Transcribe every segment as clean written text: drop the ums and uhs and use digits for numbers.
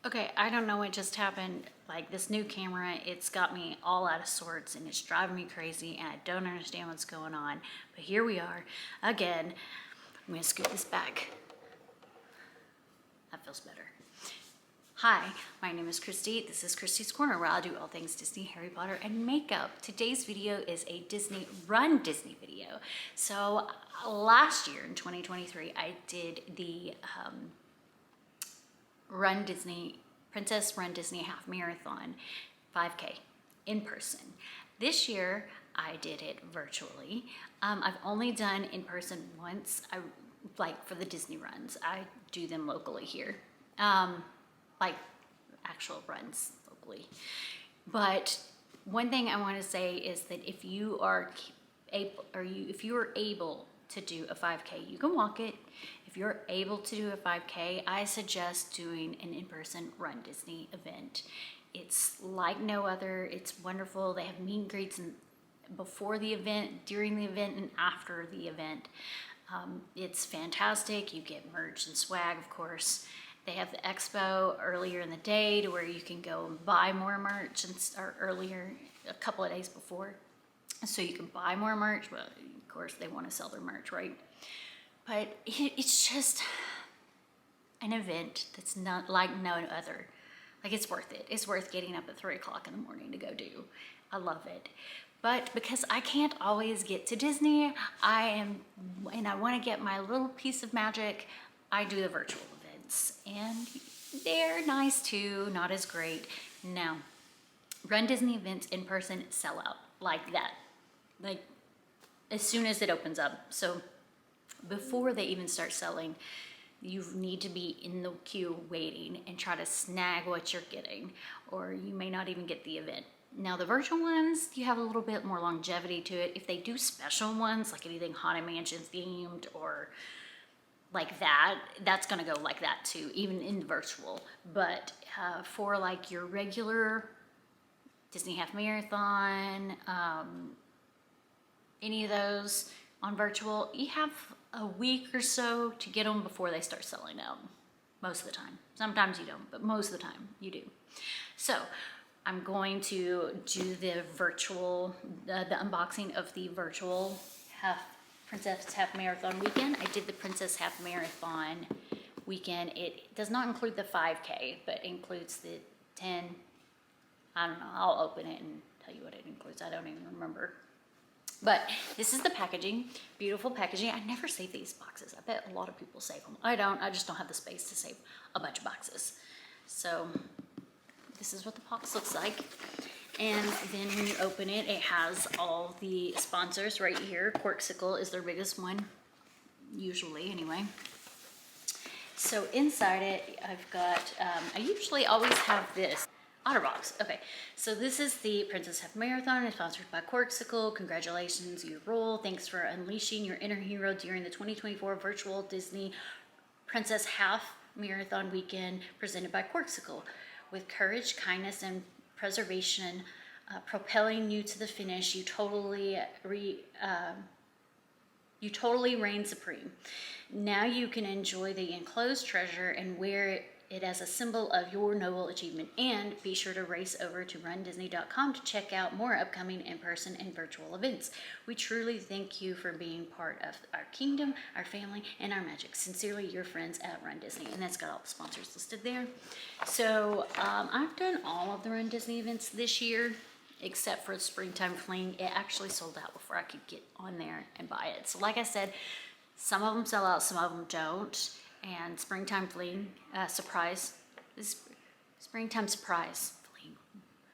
Okay, I don't know what just happened. Like this new camera, it's got me all out of sorts and it's driving me crazy and I don't understand what's going on. But here we are again. I'm gonna scoot this back. That feels better. Hi, my name is Christy. This is Christy's Corner, where I do all things Disney, Harry Potter, and makeup. Today's video is a Run Disney video. So last year in 2023, I did the Princess Run Disney Half Marathon 5K in person. This year, I did it virtually. I've only done in person once. Like for the Disney runs, I do them locally here. Like actual runs locally. But one thing I want to say is that if you are able to do a 5K, you can walk it. If you're able to do a 5K, I suggest doing an in-person Run Disney event. It's like no other. It's wonderful. They have meet and greets before the event, during the event, and after the event. It's fantastic. You get merch and swag, of course. They have the expo earlier in the day to where you can go and buy more merch and start earlier, a couple of days before. So you can buy more merch, but of course they want to sell their merch, right? But it's just an event that's not like no other. Like it's worth it. It's worth getting up at 3 o'clock in the morning to go do. I love it. But because I can't always get to Disney, and I want to get my little piece of magic, I do the virtual events. And they're nice too, not as great. Now, Run Disney events in person sell out like that. Like as soon as it opens up. So before they even start selling, you need to be in the queue waiting and try to snag what you're getting, or you may not even get the event. Now the virtual ones, you have a little bit more longevity to it. If they do special ones, like anything Haunted Mansion themed or like that, that's gonna go like that too, even in virtual. But for like your regular Disney Half Marathon, any of those on virtual, you have a week or so to get them before they start selling out. Most of the time. Sometimes you don't, but most of the time you do. So I'm going to do the virtual, the unboxing of the virtual Princess Half Marathon weekend. I did the Princess Half Marathon weekend. It does not include the 5K, but includes the 10. I don't know, I'll open it and tell you what it includes. I don't even remember. But this is the packaging, beautiful packaging. I never save these boxes. I bet a lot of people save them. I don't, I just don't have the space to save a bunch of boxes. So this is what the box looks like. And then when you open it, it has all the sponsors right here. Corksicle is their biggest one, usually anyway. So inside it, I've got, I usually always have this. OtterBox. Okay, so this is the Princess Half Marathon. It's sponsored by Corksicle. Congratulations, you roll. Thanks for unleashing your inner hero during the 2024 virtual Disney Princess Half Marathon weekend presented by Corksicle. With courage, kindness, and preservation propelling you to the finish, you totally reign supreme. Now you can enjoy the enclosed treasure and wear it as a symbol of your noble achievement. And be sure to race over to RunDISENY.com to check out more upcoming in-person and virtual events. We truly thank you for being part of our kingdom, our family, and our magic. Sincerely, your friends at Run Disney. And that's got all the sponsors listed there. So I've done all of the Run Disney events this year, except for the Springtime Fling. It actually sold out before I could get on there and buy it. So like I said, some of them sell out, some of them don't. And Springtime Fling, Surprise, Springtime Surprise Fling,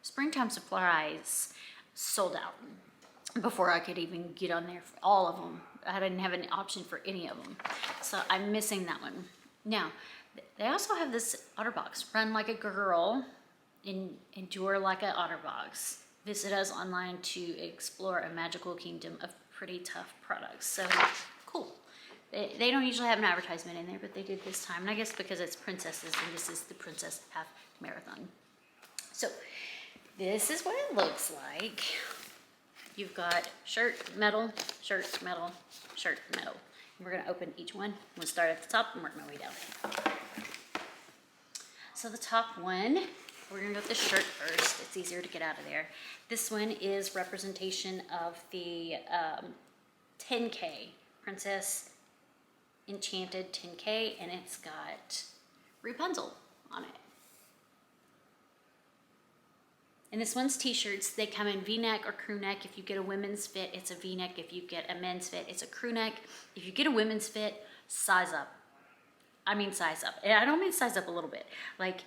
Springtime Surprise sold out before I could even get on there for all of them. I didn't have an option for any of them. So I'm missing that one. Now, they also have this OtterBox, Run Like a Girl, Endure Like an OtterBox. Visit us online to explore a magical kingdom of pretty tough products. So cool. They don't usually have an advertisement in there, but they did this time. And I guess because it's princesses and this is the Princess Half Marathon. So this is what it looks like. You've got shirt, metal, shirt, metal, shirt, metal. And we're gonna open each one. I'm gonna start at the top and work my way down. so the top one, we're gonna go with the shirt first. It's easier to get out of there. This one is representation of the 10K, Princess Enchanted 10K, and it's got Rapunzel on it. And this one's t-shirts. They come in V-neck or crew neck. If you get a women's fit, it's a V-neck. If you get a men's fit, it's a crew neck. If you get a women's fit, size up. I mean size up. And I don't mean size up a little bit. Like,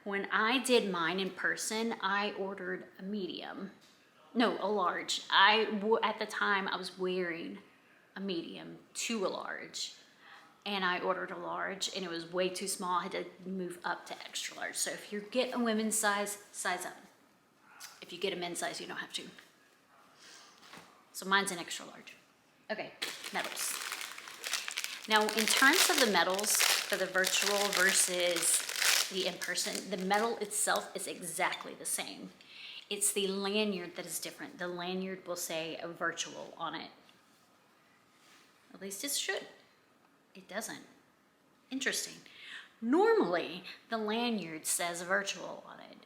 when I did mine in person, I ordered a medium. No, a large. At the time, I was wearing a medium to a large. And I ordered a large, and it was way too small. I had to move up to extra large. So if you get a women's size, size up. If you get a men's size, you don't have to. So mine's an extra large. Okay, medals. Now, in terms of the medals for the virtual versus the in-person, the medal itself is exactly the same. It's the lanyard that is different. The lanyard will say a virtual on it. At least it should. It doesn't. Interesting. Normally, the lanyard says virtual on it.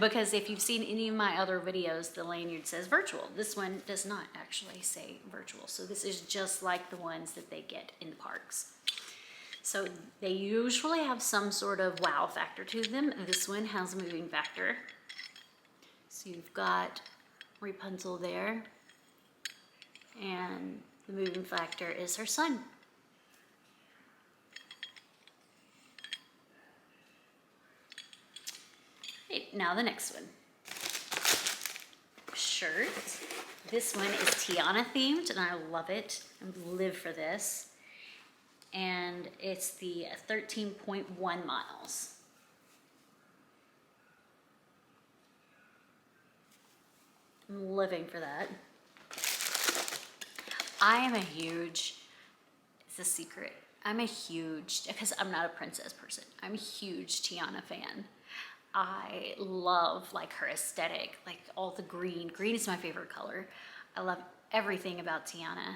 Because if you've seen any of my other videos, the lanyard says virtual. This one does not actually say virtual. So this is just like the ones that they get in the parks. So they usually have some sort of wow factor to them. This one has a moving factor. So you've got Rapunzel there. And the moving factor is her son. Okay, now the next one. Shirt. This one is Tiana themed, and I love it. I live for this. And it's the 13.1 miles. I'm living for that. I am a huge, it's a secret, because I'm not a princess person, I'm a huge Tiana fan. I love like her aesthetic, like all the green. Green is my favorite color. I love everything about Tiana.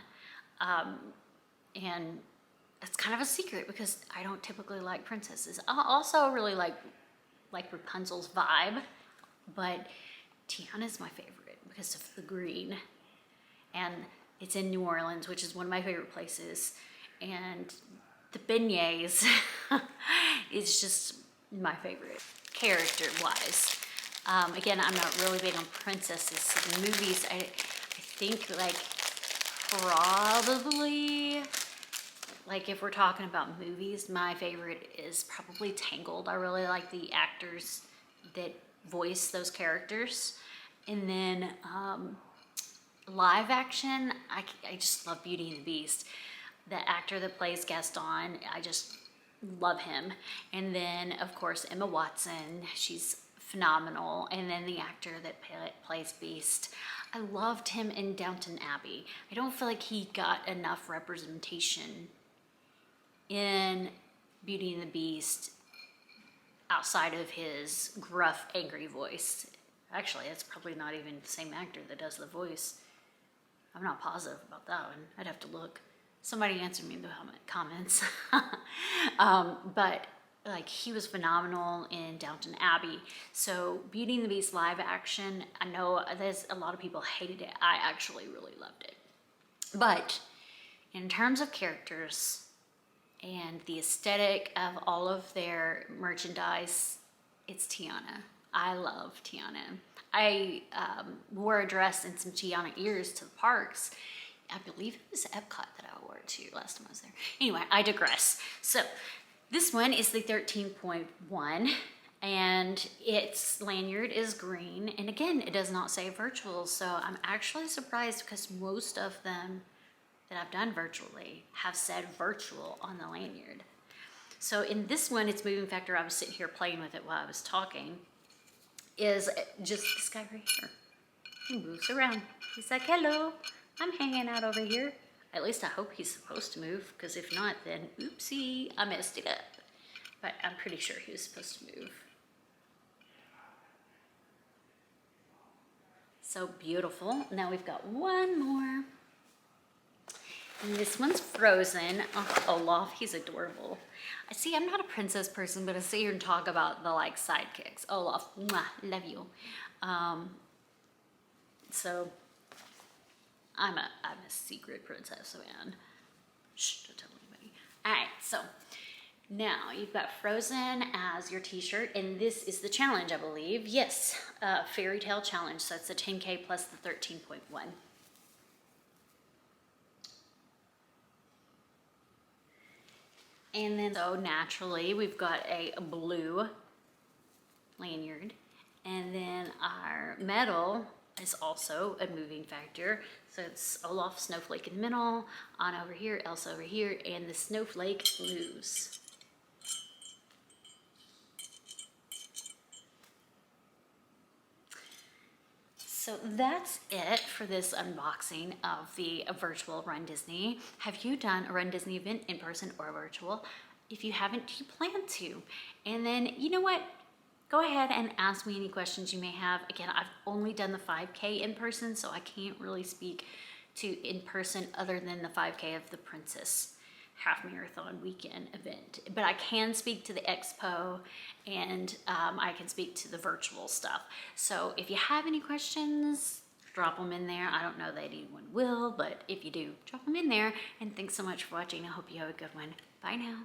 And it's kind of a secret because I don't typically like princesses. I also really like Rapunzel's vibe, but Tiana's my favorite because of the green. And it's in New Orleans, which is one of my favorite places. And the beignets is just my favorite, character-wise. Again, I'm not really big on princesses. So the movies, I think like probably, like if we're talking about movies, my favorite is probably Tangled. I really like the actors that voice those characters. And then live action, I just love Beauty and the Beast. The actor that plays Gaston, I just love him. And then of course Emma Watson, she's phenomenal. And then the actor that plays Beast, I loved him in Downton Abbey. I don't feel like he got enough representation in Beauty and the Beast outside of his gruff, angry voice. Actually, it's probably not even the same actor that does the voice. I'm not positive about that one. I'd have to look. Somebody answer me in the comments. But like he was phenomenal in Downton Abbey. So Beauty and the Beast live action, I know there's a lot of people hated it. I actually really loved it. But in terms of characters and the aesthetic of all of their merchandise, it's Tiana. I love Tiana. I wore a dress and some Tiana ears to the parks. I believe it was Epcot that I wore it to last time I was there. Anyway, I digress. So this one is the 13.1 and its lanyard is green. And again, it does not say virtual. So I'm actually surprised because most of them that I've done virtually have said virtual on the lanyard. So in this one, its moving factor, I was sitting here playing with it while I was talking, is just this guy right here. He moves around. He's like, hello, I'm hanging out over here. At least I hope he's supposed to move, because if not, then oopsie, I messed it up. But I'm pretty sure he was supposed to move. So beautiful. Now we've got one more. And this one's Frozen. Oh, Olaf, he's adorable. I see, I'm not a princess person, but I sit here and talk about the like sidekicks. Olaf, mwah, love you. So I'm a secret princess, man. Shh, don't tell anybody. All right, so now you've got Frozen as your t-shirt, and this is the challenge, I believe. Yes, Fairy Tale Challenge. So it's the 10K plus the 13.1. And then, so naturally, we've got a blue lanyard. And then our metal is also a moving factor. So it's Olaf Snowflake in the middle, Anna over here, Elsa over here, and the snowflake loose. So that's it for this unboxing of the virtual Run Disney. Have you done a Run Disney event in person or virtual? If you haven't, do you plan to? And then, you know what? Go ahead and ask me any questions you may have. Again, I've only done the 5K in person, so I can't really speak to in person other than the 5K of the Princess Half Marathon Weekend event. But I can speak to the expo, and I can speak to the virtual stuff. So if you have any questions, drop them in there. I don't know that anyone will, but if you do, drop them in there. And thanks so much for watching. I hope you have a good one. Bye now.